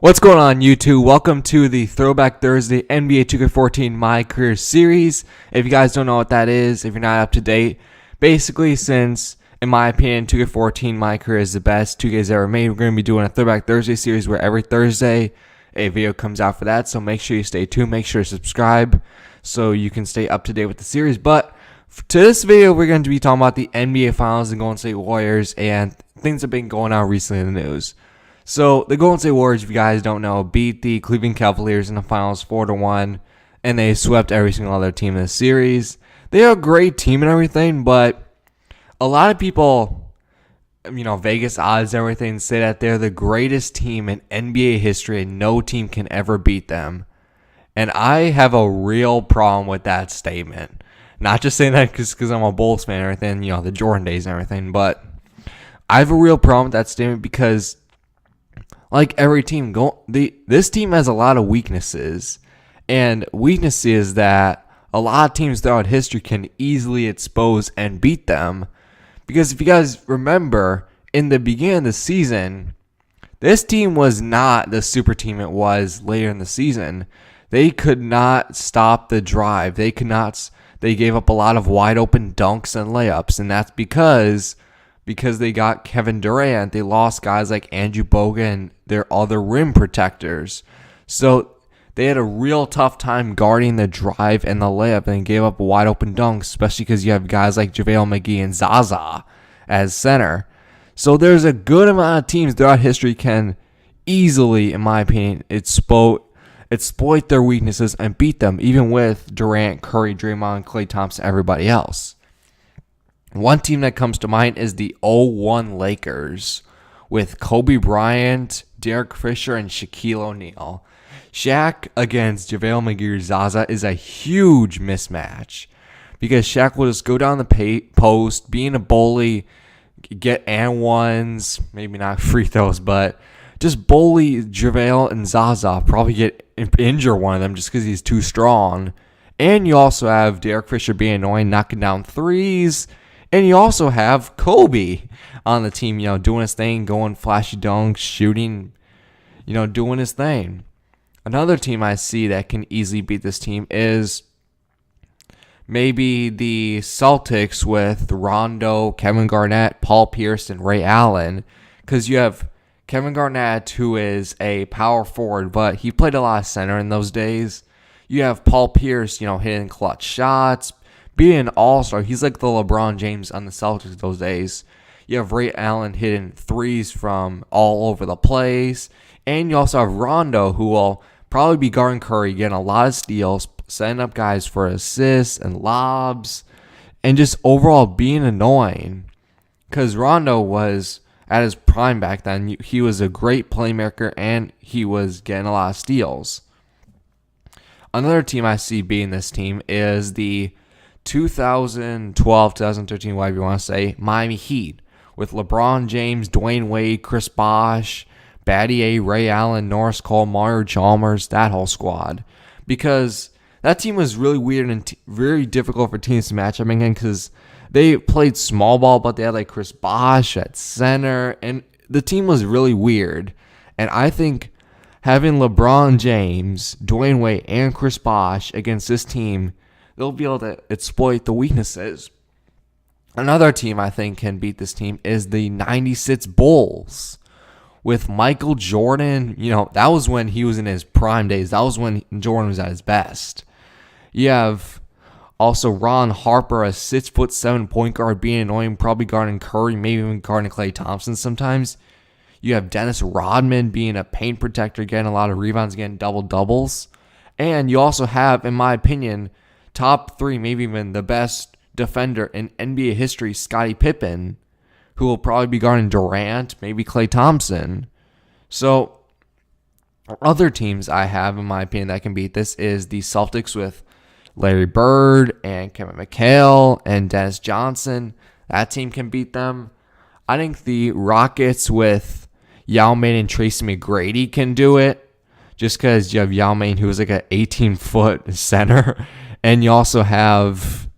What's going on, YouTube? Welcome to the Throwback Thursday NBA 2K14 MyCareer series. If you guys don't know what that is, if you're not up to date, basically since, in my opinion, 2K14 MyCareer is the best 2K's ever made, we're going to be doing a Throwback Thursday series where every Thursday a video comes out for that. So make sure you stay tuned, make sure to subscribe so you can stay up to date with the series. But to this video, we're going to be talking about the NBA Finals and Golden State Warriors and things that have been going on recently in the news. So the Golden State Warriors, if you guys don't know, beat the Cleveland Cavaliers in the finals 4-1, and they swept every single other team in the series. They're a great team and everything, but a lot of people, Vegas odds and everything, say that they're the greatest team in NBA history and no team can ever beat them. And I have a real problem with that statement. Not just saying that because I'm a Bulls fan and everything, the Jordan days and everything, but I have a real problem with that statement because like every team, this team has a lot of weaknesses. And weaknesses that a lot of teams throughout history can easily expose and beat them. Because if you guys remember, in the beginning of the season, this team was not the super team it was later in the season. They could not stop the drive. They gave up a lot of wide open dunks and layups. And that's because they got Kevin Durant. They lost guys like Andrew Bogut and their other rim protectors. So they had a real tough time guarding the drive and the layup and gave up wide open dunks, especially because you have guys like JaVale McGee and Zaza as center. So there's a good amount of teams throughout history can easily, in my opinion, exploit their weaknesses and beat them, even with Durant, Curry, Draymond, Klay Thompson, everybody else. One team that comes to mind is the 0-1 Lakers with Kobe Bryant, Derek Fisher, and Shaquille O'Neal. Shaq against JaVale McGee or Zaza is a huge mismatch because Shaq will just go down the post, being a bully, get and ones, maybe not free throws, but just bully JaVale and Zaza, probably injure one of them just because he's too strong. And you also have Derek Fisher being annoying, knocking down threes. And you also have Kobe on the team, doing his thing, going flashy dunks, shooting, doing his thing. Another team I see that can easily beat this team is maybe the Celtics with Rondo, Kevin Garnett, Paul Pierce, and Ray Allen. Because you have Kevin Garnett, who is a power forward, but he played a lot of center in those days. You have Paul Pierce, hitting clutch shots, being an all-star. He's like the LeBron James on the Celtics those days. You have Ray Allen hitting threes from all over the place. And you also have Rondo, who will probably be guarding Curry, getting a lot of steals, setting up guys for assists and lobs, and just overall being annoying. Because Rondo was at his prime back then. He was a great playmaker, and he was getting a lot of steals. Another team I see beating this team is the 2012, 2013, whatever you want to say, Miami Heat with LeBron James, Dwayne Wade, Chris Bosh, Battier, Ray Allen, Norris Cole, Mario Chalmers, that whole squad. Because that team was really weird and very difficult for teams to match up again because they played small ball, but they had like Chris Bosh at center, and the team was really weird. And I think having LeBron James, Dwayne Wade, and Chris Bosh against this team, they'll be able to exploit the weaknesses. Another team I think can beat this team is the 96 Bulls with Michael Jordan. That was when he was in his prime days. That was when Jordan was at his best. You have also Ron Harper, a 6'7" point guard, being annoying, probably guarding Curry, maybe even guarding Klay Thompson sometimes. You have Dennis Rodman being a paint protector, getting a lot of rebounds, getting double-doubles. And you also have, in my opinion, top 3, maybe even the best defender in NBA history, Scottie Pippen, who will probably be guarding Durant, maybe Klay Thompson. So, other teams I have, in my opinion, that can beat this is the Celtics with Larry Bird and Kevin McHale and Dennis Johnson. That team can beat them. I think the Rockets with Yao Ming and Tracy McGrady can do it, just because you have Yao Ming, who is like an 18-foot center. And you also have,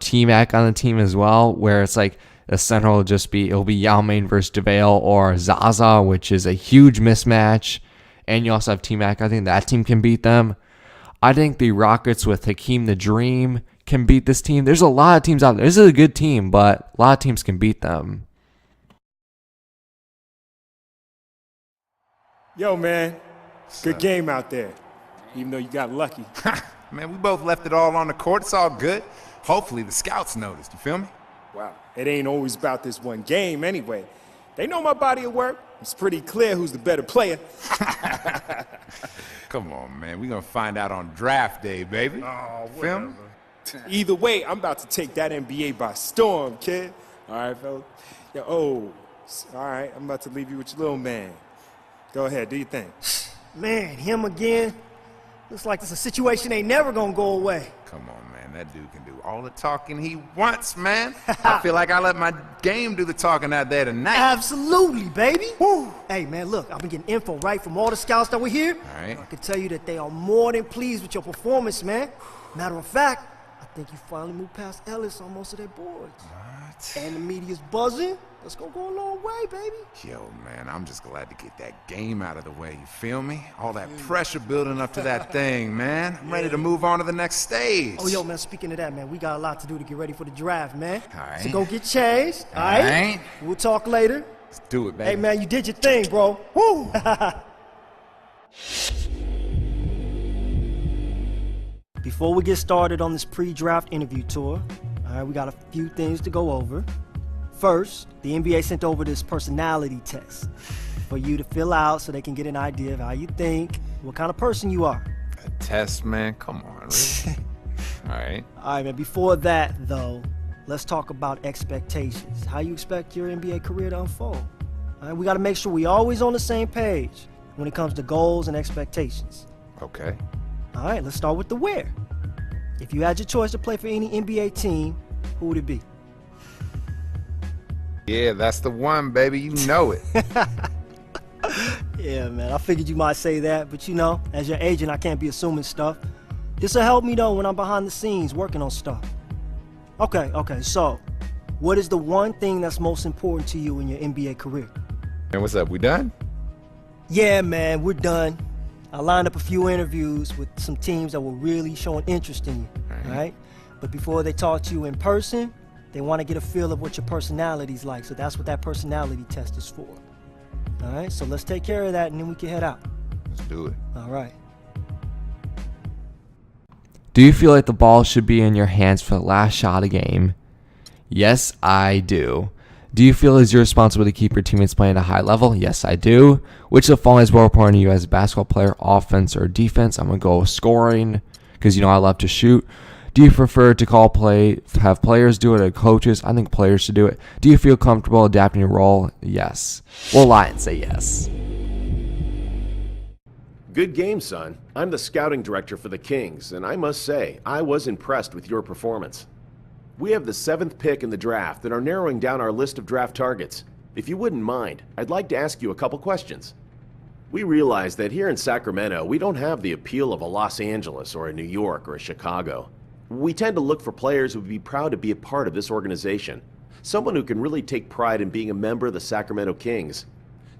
T-Mac on the team as well, where it's like the center will just be, it'll be Yao Ming versus JaVale or Zaza, which is a huge mismatch. and you also have T-Mac. I think that team can beat them. I think the Rockets with Hakeem the Dream can beat this team. There's a lot of teams out there. This is a good team, but a lot of teams can beat them. Yo, man, good game out there, even though you got lucky. Man, we both left it all on the court. It's all good. Hopefully the scouts noticed. You feel me? Wow, it ain't always about this one game anyway. They know my body of work. It's pretty clear who's the better player. Come on, man. We're going to find out on draft day, baby. Oh, feel me? Either way, I'm about to take that NBA by storm, kid. All right, fellas? Yo, all right, I'm about to leave you with your little man. Go ahead, do your thing. Man, him again? Looks like this a situation ain't never gonna go away. Come on, man. That dude can do all the talking he wants, man. I feel like I let my game do the talking out there tonight. Absolutely, baby. Woo. Hey, man, look, I've been getting info, right, from all the scouts that were here. All right. I can tell you that they are more than pleased with your performance, man. Matter of fact, I think you finally moved past Ellis on most of their boards. What? And the media's buzzing. That's gonna go a long way, baby. Yo, man, I'm just glad to get that game out of the way, you feel me? All that pressure building up to that thing, man. I'm ready to move on to the next stage. Oh, yo, man, speaking of that, man, we got a lot to do to get ready for the draft, man. All right. So go get changed, all right? We'll talk later. Let's do it, baby. Hey, man, you did your thing, bro. Woo! Before we get started on this pre-draft interview tour, all right, we got a few things to go over. First, the NBA sent over this personality test for you to fill out so they can get an idea of how you think, what kind of person you are. A test, man? Come on, really? All right. All right, man, before that, though, let's talk about expectations. How you expect your NBA career to unfold. All right, we got to make sure we always on the same page when it comes to goals and expectations. Okay. All right, let's start with the where. If you had your choice to play for any NBA team, who would it be? Yeah, that's the one, baby. You know it. Yeah, man, I figured you might say that, but you know, as your agent, I can't be assuming stuff. This'll help me, though, when I'm behind the scenes working on stuff. Okay, so, what is the one thing that's most important to you in your NBA career? And what's up, we done? Yeah, man, we're done. I lined up a few interviews with some teams that were really showing interest in you, all right? But before they talk to you in person, they want to get a feel of what your personality's like, so that's what that personality test is for. All right, so let's take care of that, and then we can head out. Let's do it. All right. Do you feel like the ball should be in your hands for the last shot of the game? Yes, I do. Do you feel it's your responsibility to keep your teammates playing at a high level? Yes, I do. Which of the following is more important to you as a basketball player, offense or defense? I'm going to go with scoring because, you know, I love to shoot. Do you prefer to have players do it or coaches? I think players should do it. Do you feel comfortable adapting your role? Yes. We'll lie and say yes. Good game, son. I'm the scouting director for the Kings, and I must say, I was impressed with your performance. We have the 7th pick in the draft and are narrowing down our list of draft targets. If you wouldn't mind, I'd like to ask you a couple questions. We realize that here in Sacramento, we don't have the appeal of a Los Angeles or a New York or a Chicago. We tend to look for players who would be proud to be a part of this organization. Someone who can really take pride in being a member of the Sacramento Kings.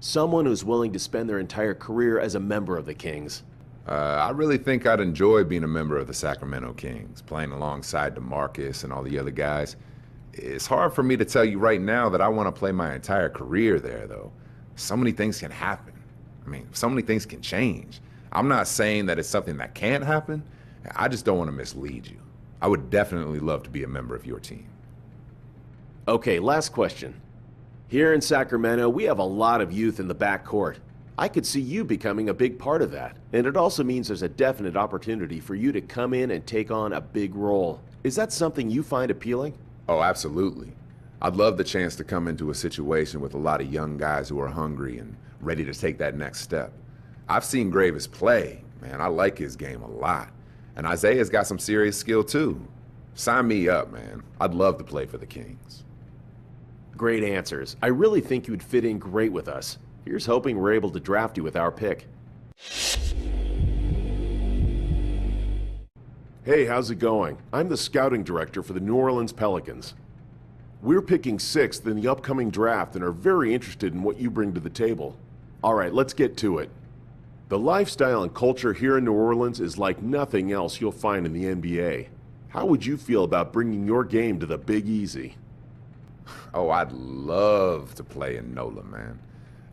Someone who's willing to spend their entire career as a member of the Kings. I really think I'd enjoy being a member of the Sacramento Kings, playing alongside DeMarcus and all the other guys. It's hard for me to tell you right now that I want to play my entire career there, though. So many things can happen. I mean, so many things can change. I'm not saying that it's something that can't happen. I just don't want to mislead you. I would definitely love to be a member of your team. Okay, last question. Here in Sacramento, we have a lot of youth in the backcourt. I could see you becoming a big part of that, and it also means there's a definite opportunity for you to come in and take on a big role. Is that something you find appealing? Oh, absolutely. I'd love the chance to come into a situation with a lot of young guys who are hungry and ready to take that next step. I've seen Graves play. Man, I like his game a lot. And Isaiah's got some serious skill too. Sign me up, man. I'd love to play for the Kings. Great answers. I really think you'd fit in great with us. Here's hoping we're able to draft you with our pick. Hey, how's it going? I'm the scouting director for the New Orleans Pelicans. We're picking 6th in the upcoming draft and are very interested in what you bring to the table. All right, let's get to it. The lifestyle and culture here in New Orleans is like nothing else you'll find in the NBA. How would you feel about bringing your game to the Big Easy? Oh, I'd love to play in NOLA, man.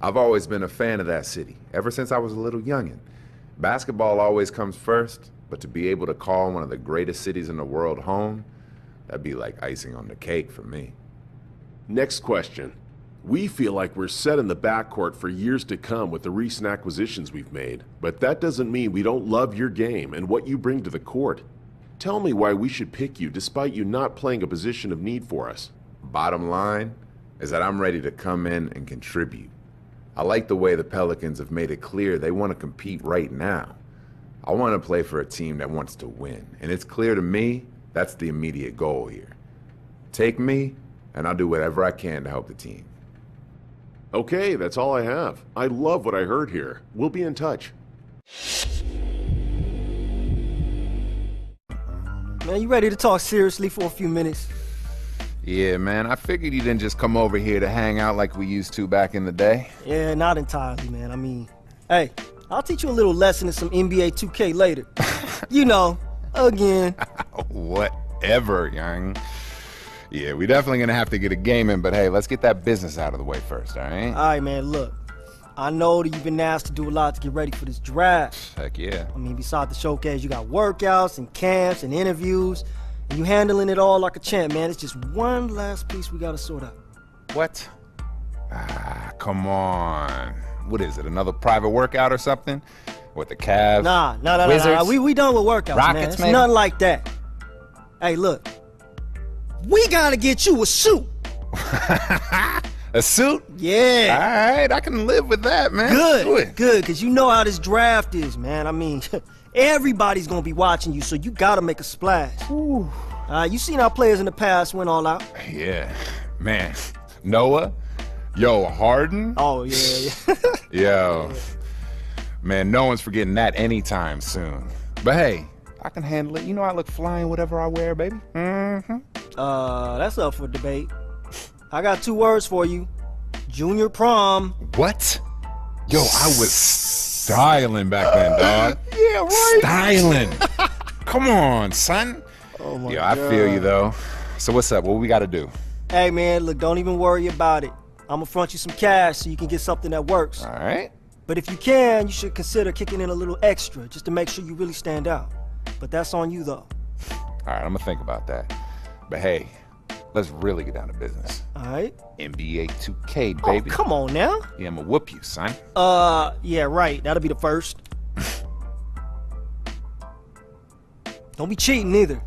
I've always been a fan of that city, ever since I was a little youngin'. Basketball always comes first, but to be able to call one of the greatest cities in the world home, that'd be like icing on the cake for me. Next question. We feel like we're set in the backcourt for years to come with the recent acquisitions we've made, but that doesn't mean we don't love your game and what you bring to the court. Tell me why we should pick you despite you not playing a position of need for us. Bottom line is that I'm ready to come in and contribute. I like the way the Pelicans have made it clear they want to compete right now. I want to play for a team that wants to win, and it's clear to me that's the immediate goal here. Take me, and I'll do whatever I can to help the team. Okay, that's all I have. I love what I heard here. We'll be in touch. Man, you ready to talk seriously for a few minutes? Yeah, man, I figured you didn't just come over here to hang out like we used to back in the day. Yeah, not entirely, man. I mean, hey, I'll teach you a little lesson in some NBA 2K later. You know, again. Whatever, young. Yeah, we definitely gonna have to get a game in, but hey, let's get that business out of the way first, all right? All right, man, look. I know that you've been asked to do a lot to get ready for this draft. Heck yeah. I mean, besides the showcase, you got workouts and camps and interviews. And you handling it all like a champ, man. It's just one last piece we gotta sort out. What? Ah, come on. What is it, another private workout or something? With the Cavs? Nah. We done with workouts, man. Rockets, It's maybe? nothing like that. Hey, look. We gotta get you a suit. A suit? Yeah. All right, I can live with that, man. Good, because you know how this draft is, man. I mean, everybody's gonna be watching you, so you gotta make a splash. You seen how players in the past went all out. Yeah, man. Noah? Yo, Harden? Oh, yeah. Yo. Man, no one's forgetting that anytime soon. But hey, I can handle it. You know I look flying whatever I wear, baby. That's up for debate. I got 2 words for you. Junior prom. What? Yo, I was styling back then, dog. Yeah, right. Styling. Come on, son. Oh my Yo, God. I feel you, though. So what's up? What we got to do? Hey, man, look, don't even worry about it. I'm gonna front you some cash so you can get something that works. All right. But if you can, you should consider kicking in a little extra just to make sure you really stand out. But that's on you, though. All right, I'm going to think about that. But hey, let's really get down to business. All right? NBA 2K, baby. Oh, come on now. Yeah, I'm going to whoop you, son. Yeah, right. That'll be the first. Don't be cheating either.